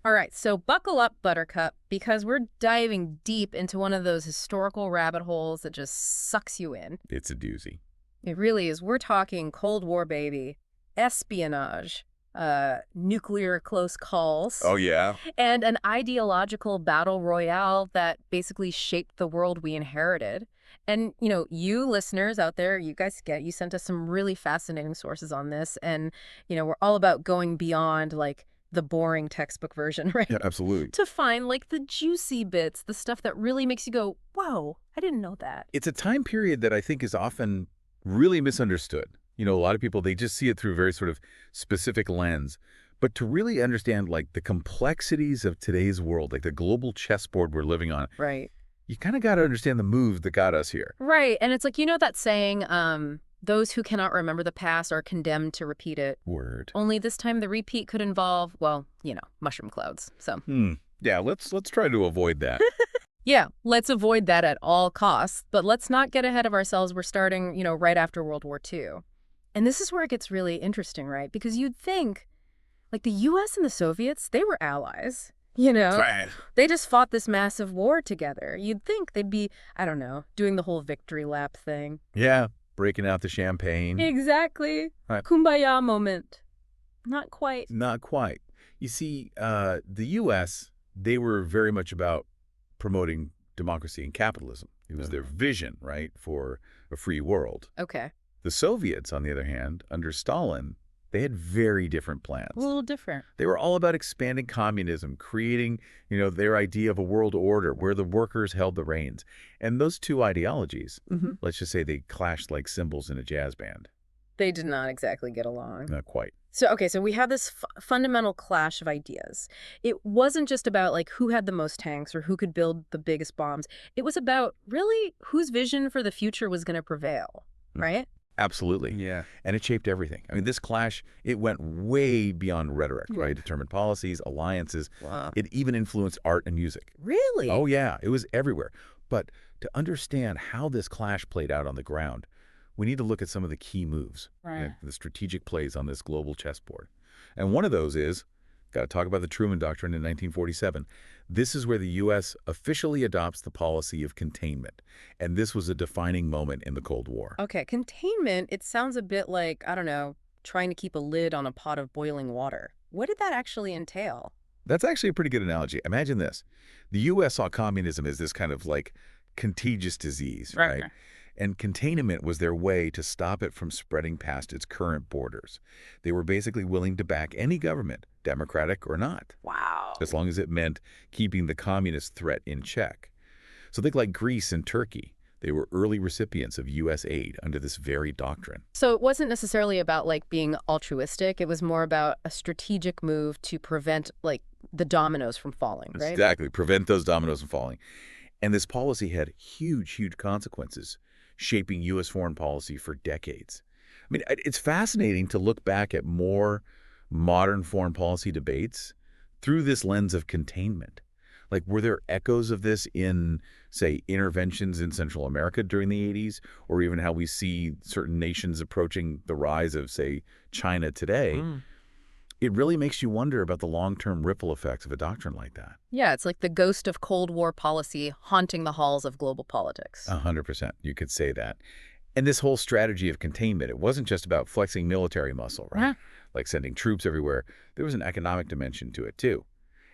All right, so buckle up, Buttercup, because we're diving deep into one of those historical rabbit holes that just sucks you in. It's a doozy. It really is. We're talking Cold War, baby, espionage, nuclear close calls, Oh, yeah? and an ideological battle royale that basically shaped the world we inherited. And, you listeners out there, you sent us some really fascinating sources on this. And, we're all about going beyond, like, the boring textbook version, right? Yeah, absolutely. To find, like, the juicy bits, the stuff that really makes you go, whoa, I didn't know that. It's a time period that I think is often really misunderstood. A lot of people, they just see it through a very sort of specific lens. But to really understand, like, the complexities of today's world, like the global chessboard we're living on, Right. you kind of got to understand the moves that got us here. Right. And it's like, that saying, those who cannot remember the past are condemned to repeat it. Word. Only this time the repeat could involve, well, mushroom clouds. So, Yeah, let's try to avoid that. yeah, let's avoid that at all costs. But let's not get ahead of ourselves. We're starting, right after World War II. And this is where it gets really interesting, right? Because you'd think, like, the U.S. and the Soviets, they were allies. Right. They just fought this massive war together. You'd think they'd be, I don't know, doing the whole victory lap thing. Yeah, breaking out the champagne. Exactly. Right. Kumbaya moment. Not quite. Not quite. You see, the U.S., they were very much about promoting democracy and capitalism. It was their vision, right, for a free world. Okay. The Soviets, on the other hand, under Stalin, they had very different plans. A little different. They were all about expanding communism, creating, their idea of a world order where the workers held the reins. And those two ideologies, let's just say they clashed like cymbals in a jazz band. They did not exactly get along. Not quite. So we have this fundamental clash of ideas. It wasn't just about, like, who had the most tanks or who could build the biggest bombs. It was about, really, whose vision for the future was going to prevail, right? Absolutely. Yeah. And it shaped everything. I mean, this clash, it went way beyond rhetoric, right? It determined policies, alliances. Wow. It even influenced art and music. Really? Oh, yeah. It was everywhere. But to understand how this clash played out on the ground, we need to look at some of the key moves, Right. the strategic plays on this global chessboard. And one of those is, got to talk about the Truman Doctrine in 1947. This is where the U.S. officially adopts the policy of containment. And this was a defining moment in the Cold War. Okay, containment, it sounds a bit like, I don't know, trying to keep a lid on a pot of boiling water. What did that actually entail? That's actually a pretty good analogy. Imagine this. The U.S. saw communism as this kind of like contagious disease, right? And containment was their way to stop it from spreading past its current borders. They were basically willing to back any government, democratic or not, Wow. as long as it meant keeping the communist threat in check. So think like Greece and Turkey. They were early recipients of U.S. aid under this very doctrine. So it wasn't necessarily about, like, being altruistic. It was more about a strategic move to prevent, like, the dominoes from falling, right? Exactly. Prevent those dominoes from falling. And this policy had huge, huge consequences, shaping U.S. foreign policy for decades. I mean, it's fascinating to look back at more modern foreign policy debates through this lens of containment. Like, were there echoes of this in, say, interventions in Central America during the 80s, or even how we see certain nations approaching the rise of, say, China today? It really makes you wonder about the long-term ripple effects of a doctrine like that. Yeah, it's like the ghost of Cold War policy haunting the halls of global politics. 100%. You could say that. And this whole strategy of containment, it wasn't just about flexing military muscle, right? Like sending troops everywhere. There was an economic dimension to it, too.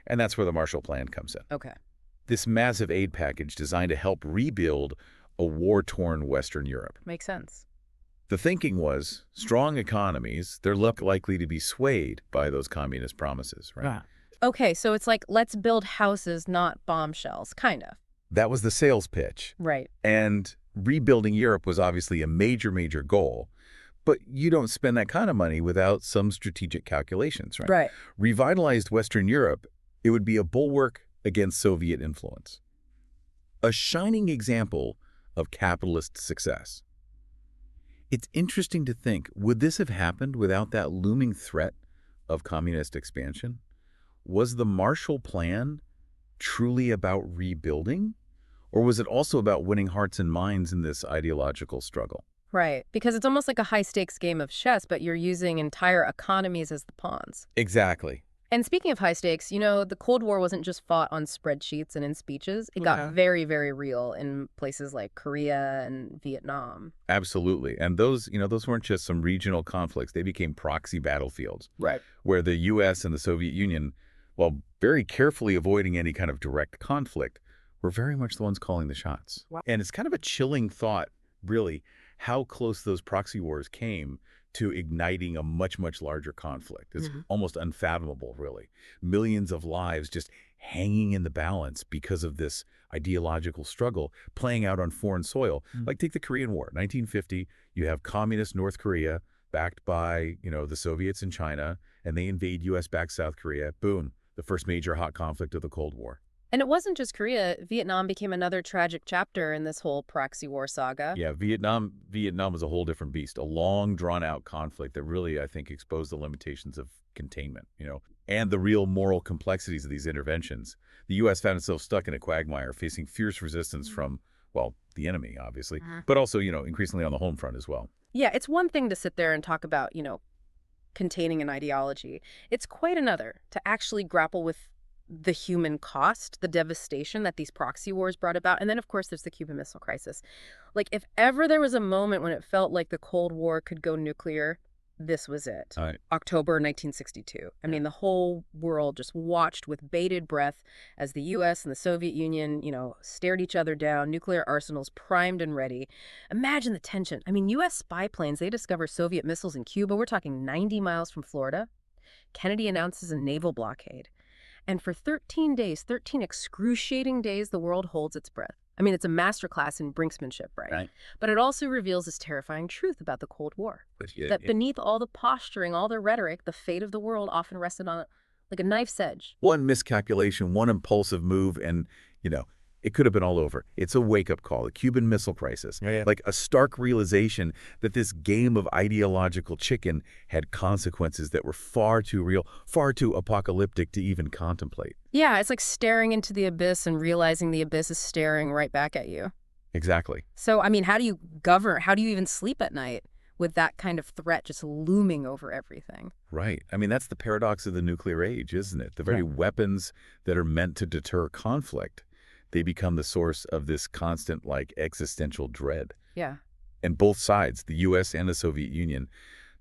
And that's where the Marshall Plan comes in. Okay. This massive aid package designed to help rebuild a war-torn Western Europe. Makes sense. The thinking was strong economies, they're likely to be swayed by those communist promises, right? Okay, so it's like, let's build houses, not bombshells, kind of. That was the sales pitch. Right. And rebuilding Europe was obviously a major, major goal. But you don't spend that kind of money without some strategic calculations, right? Right. Revitalized Western Europe, it would be a bulwark against Soviet influence. A shining example of capitalist success. It's interesting to think, would this have happened without that looming threat of communist expansion? Was the Marshall Plan truly about rebuilding? Or was it also about winning hearts and minds in this ideological struggle? Right, because it's almost like a high-stakes game of chess, but you're using entire economies as the pawns. Exactly. And speaking of high stakes, the Cold War wasn't just fought on spreadsheets and in speeches. It got Yeah. very, very real in places like Korea and Vietnam. Absolutely. And those weren't just some regional conflicts. They became proxy battlefields Right. where the U.S. and the Soviet Union, while very carefully avoiding any kind of direct conflict, were very much the ones calling the shots. Wow. And it's kind of a chilling thought, really, how close those proxy wars came to igniting a much, much larger conflict. It's almost unfathomable, really. Millions of lives just hanging in the balance because of this ideological struggle playing out on foreign soil. Like take the Korean War, 1950, you have communist North Korea backed by, the Soviets and China, and they invade U.S.-backed South Korea. Boom, the first major hot conflict of the Cold War. And it wasn't just Korea. Vietnam became another tragic chapter in this whole proxy war saga. Yeah, Vietnam was a whole different beast, a long, drawn-out conflict that really, I think, exposed the limitations of containment, and the real moral complexities of these interventions. The U.S. found itself stuck in a quagmire, facing fierce resistance from, well, the enemy, obviously, but also, increasingly on the home front as well. Yeah, it's one thing to sit there and talk about, containing an ideology. It's quite another to actually grapple with the human cost, the devastation that these proxy wars brought about. And then, of course, there's the Cuban Missile Crisis. Like, if ever there was a moment when it felt like the Cold War could go nuclear, this was it. All right. October 1962. I mean, the whole world just watched with bated breath as the U.S. and the Soviet Union, stared each other down, nuclear arsenals primed and ready. Imagine the tension. I mean, U.S. spy planes, they discover Soviet missiles in Cuba. We're talking 90 miles from Florida. Kennedy announces a naval blockade. And for 13 days, 13 excruciating days, the world holds its breath. I mean, it's a masterclass in brinkmanship, right? But it also reveals this terrifying truth about the Cold War. That beneath all the posturing, all the rhetoric, the fate of the world often rested on like a knife's edge. One miscalculation, one impulsive move, and, it could have been all over. It's a wake-up call, the Cuban Missile Crisis, like a stark realization that this game of ideological chicken had consequences that were far too real, far too apocalyptic to even contemplate. Yeah, it's like staring into the abyss and realizing the abyss is staring right back at you. Exactly. So, I mean, how do you govern? How do you even sleep at night with that kind of threat just looming over everything? Right. I mean, that's the paradox of the nuclear age, isn't it? The very weapons that are meant to deter conflict, they become the source of this constant, existential dread. Yeah. And both sides, the U.S. and the Soviet Union,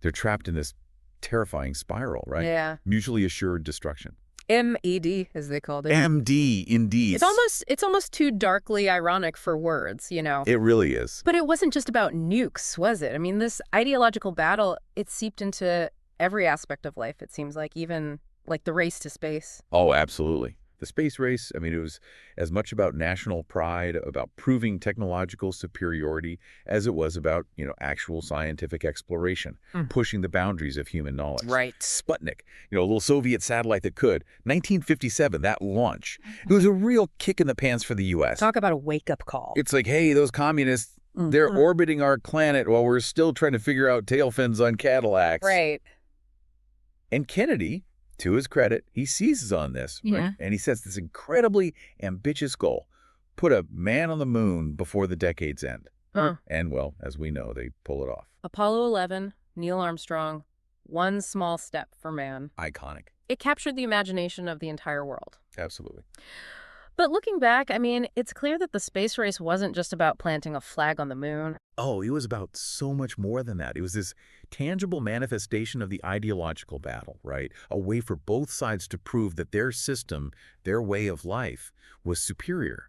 they're trapped in this terrifying spiral, right? Yeah. Mutually assured destruction. MED, as they called it. MD, indeed. It's almost too darkly ironic for words, It really is. But it wasn't just about nukes, was it? I mean, this ideological battle, it seeped into every aspect of life, it seems like, even like the race to space. Oh, absolutely. The space race, I mean, it was as much about national pride, about proving technological superiority, as it was about, actual scientific exploration, pushing the boundaries of human knowledge. Right. Sputnik, a little Soviet satellite that could. 1957, that launch. It was a real kick in the pants for the U.S. Talk about a wake-up call. It's like, hey, those communists, they're orbiting our planet while we're still trying to figure out tail fins on Cadillacs. Right. And Kennedy, to his credit, he seizes on this, right? And he sets this incredibly ambitious goal, put a man on the moon before the decade's end. And, well, as we know, they pull it off. Apollo 11, Neil Armstrong, one small step for man. Iconic. It captured the imagination of the entire world. Absolutely. But looking back, I mean, it's clear that the space race wasn't just about planting a flag on the moon. Oh, it was about so much more than that. It was this tangible manifestation of the ideological battle, right? A way for both sides to prove that their system, their way of life, was superior.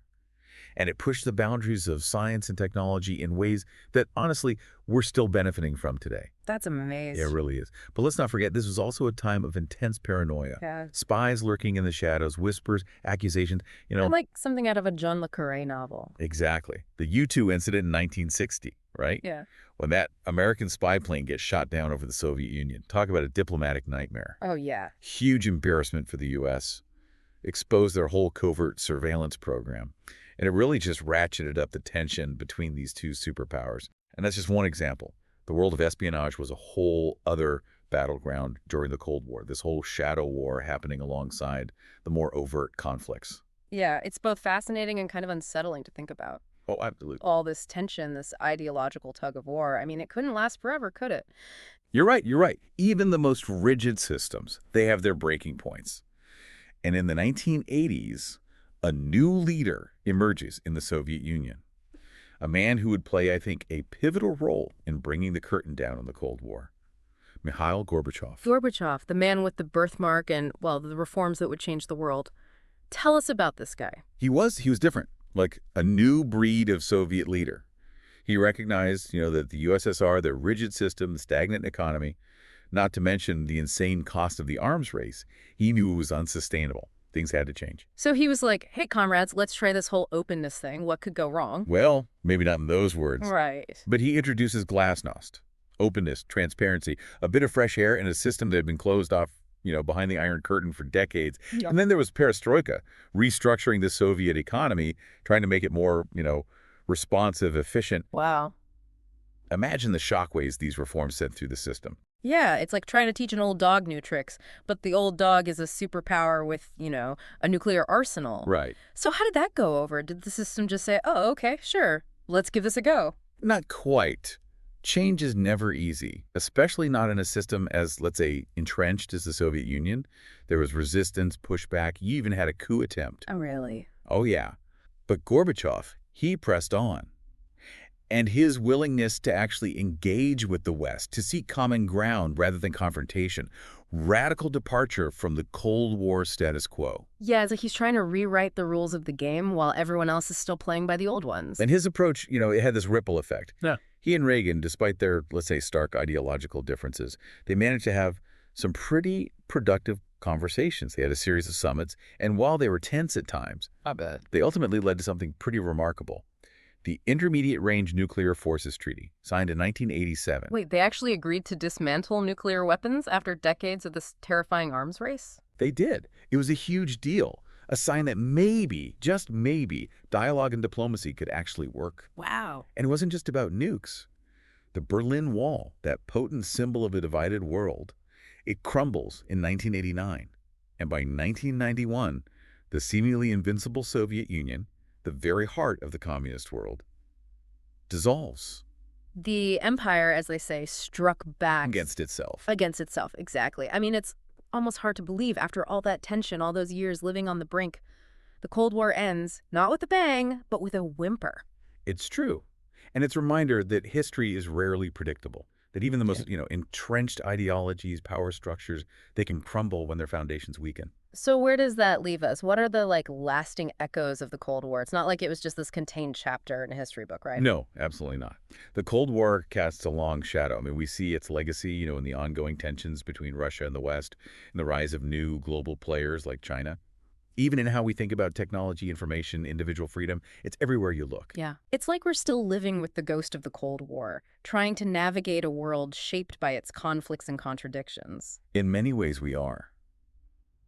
And it pushed the boundaries of science and technology in ways that, honestly, we're still benefiting from today. That's amazing. It really is. But let's not forget, this was also a time of intense paranoia. Yeah. Spies lurking in the shadows, whispers, accusations, Like something out of a John le Carré novel. Exactly. The U-2 incident in 1960, right? Yeah. When that American spy plane gets shot down over the Soviet Union. Talk about a diplomatic nightmare. Oh, yeah. Huge embarrassment for the U.S. Exposed their whole covert surveillance program. And it really just ratcheted up the tension between these two superpowers. And that's just one example. The world of espionage was a whole other battleground during the Cold War. This whole shadow war happening alongside the more overt conflicts. Yeah, it's both fascinating and kind of unsettling to think about. Oh, absolutely. All this tension, this ideological tug of war. I mean, it couldn't last forever, could it? You're right, you're right. Even the most rigid systems, they have their breaking points. And in the 1980s, a new leader emerges in the Soviet Union. A man who would play, I think, a pivotal role in bringing the curtain down on the Cold War. Mikhail Gorbachev. Gorbachev, the man with the birthmark and, well, the reforms that would change the world. Tell us about this guy. He was different, like a new breed of Soviet leader. He recognized, that the USSR, the rigid system, the stagnant economy, not to mention the insane cost of the arms race, he knew it was unsustainable. Things had to change. So he was like, hey, comrades, let's try this whole openness thing. What could go wrong? Well, maybe not in those words. Right. But he introduces glasnost, openness, transparency, a bit of fresh air in a system that had been closed off, behind the Iron Curtain for decades. Yeah. And then there was perestroika, restructuring the Soviet economy, trying to make it more, responsive, efficient. Wow. Imagine the shockwaves these reforms sent through the system. Yeah, it's like trying to teach an old dog new tricks, but the old dog is a superpower with, a nuclear arsenal. Right. So how did that go over? Did the system just say, oh, okay, sure, let's give this a go? Not quite. Change is never easy, especially not in a system as, let's say, entrenched as the Soviet Union. There was resistance, pushback. You even had a coup attempt. Oh, really? Oh, yeah. But Gorbachev, he pressed on. And his willingness to actually engage with the West, to seek common ground rather than confrontation, radical departure from the Cold War status quo. Yeah, it's like he's trying to rewrite the rules of the game while everyone else is still playing by the old ones. And his approach, it had this ripple effect. Yeah. He and Reagan, despite their, let's say, stark ideological differences, they managed to have some pretty productive conversations. They had a series of summits, and while they were tense at times, I bet. they ultimately led to something pretty remarkable. The Intermediate Range Nuclear Forces Treaty, signed in 1987. Wait, they actually agreed to dismantle nuclear weapons after decades of this terrifying arms race? They did. It was a huge deal, a sign that maybe, just maybe, dialogue and diplomacy could actually work. Wow. And it wasn't just about nukes. The Berlin Wall, that potent symbol of a divided world, it crumbles in 1989. And by 1991, the seemingly invincible Soviet Union, the very heart of the communist world, dissolves. The empire, as they say, struck back. Against itself. Against itself, exactly. I mean, it's almost hard to believe after all that tension, all those years living on the brink. The Cold War ends, not with a bang, but with a whimper. It's true. And it's a reminder that history is rarely predictable, that even the most, entrenched ideologies, power structures, they can crumble when their foundations weaken. So where does that leave us? What are the, lasting echoes of the Cold War? It's not like it was just this contained chapter in a history book, right? No, absolutely not. The Cold War casts a long shadow. I mean, we see its legacy, in the ongoing tensions between Russia and the West, and the rise of new global players like China. Even in how we think about technology, information, individual freedom, it's everywhere you look. Yeah. It's like we're still living with the ghost of the Cold War, trying to navigate a world shaped by its conflicts and contradictions. In many ways, we are.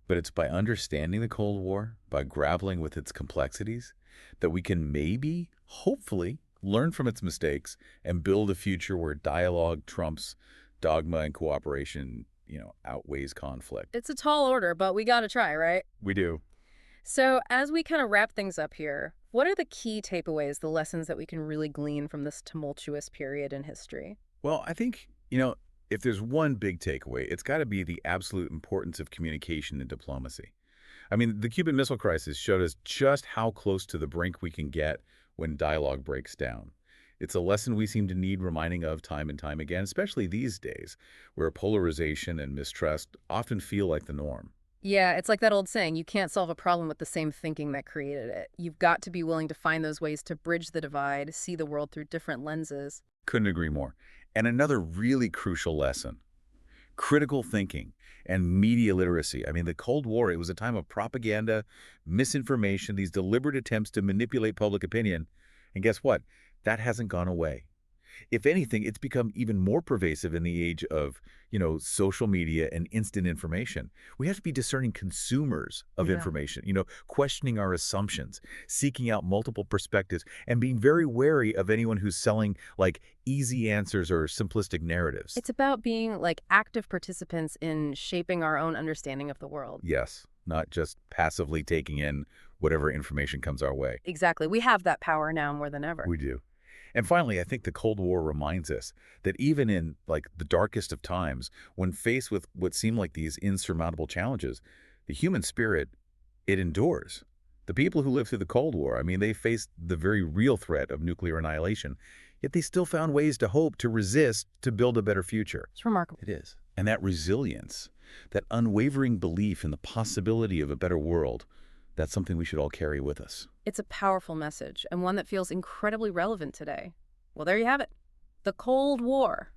But it's by understanding the Cold War, by grappling with its complexities, that we can maybe, hopefully, learn from its mistakes and build a future where dialogue trumps dogma and cooperation, outweighs conflict. It's a tall order, but we gotta try, right? We do. So as we kind of wrap things up here, what are the key takeaways, the lessons that we can really glean from this tumultuous period in history? Well, I think, if there's one big takeaway, it's got to be the absolute importance of communication and diplomacy. I mean, the Cuban Missile Crisis showed us just how close to the brink we can get when dialogue breaks down. It's a lesson we seem to need reminding of time and time again, especially these days, where polarization and mistrust often feel like the norm. Yeah, it's like that old saying, you can't solve a problem with the same thinking that created it. You've got to be willing to find those ways to bridge the divide, see the world through different lenses. Couldn't agree more. And another really crucial lesson, critical thinking and media literacy. I mean, the Cold War, it was a time of propaganda, misinformation, these deliberate attempts to manipulate public opinion. And guess what? That hasn't gone away. If anything, it's become even more pervasive in the age of, social media and instant information. We have to be discerning consumers of information, questioning our assumptions, seeking out multiple perspectives, and being very wary of anyone who's selling, easy answers or simplistic narratives. It's about being, active participants in shaping our own understanding of the world. Yes, not just passively taking in whatever information comes our way. Exactly. We have that power now more than ever. We do. And finally, I think the Cold War reminds us that even in like the darkest of times, when faced with what seem like these insurmountable challenges, the human spirit, it endures. The people who lived through the Cold War, I mean, they faced the very real threat of nuclear annihilation, yet they still found ways to hope, to resist, to build a better future. It's remarkable. It is. And that resilience, that unwavering belief in the possibility of a better world, that's something we should all carry with us. It's a powerful message, and one that feels incredibly relevant today. Well, there you have it. The Cold War.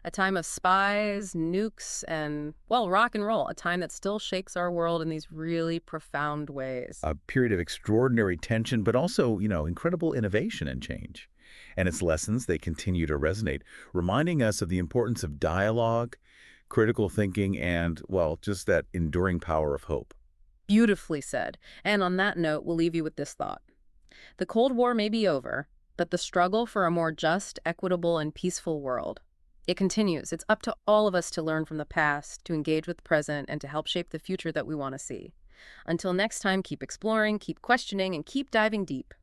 A time of spies, nukes, and, well, rock and roll. A time that still shakes our world in these really profound ways. A period of extraordinary tension, but also, incredible innovation and change. And its lessons, they continue to resonate, reminding us of the importance of dialogue, critical thinking, and, well, just that enduring power of hope. Beautifully said. And on that note, we'll leave you with this thought. The Cold War may be over, but the struggle for a more just, equitable, and peaceful world, it continues. It's up to all of us to learn from the past, to engage with the present, and to help shape the future that we want to see. Until next time, keep exploring, keep questioning, and keep diving deep.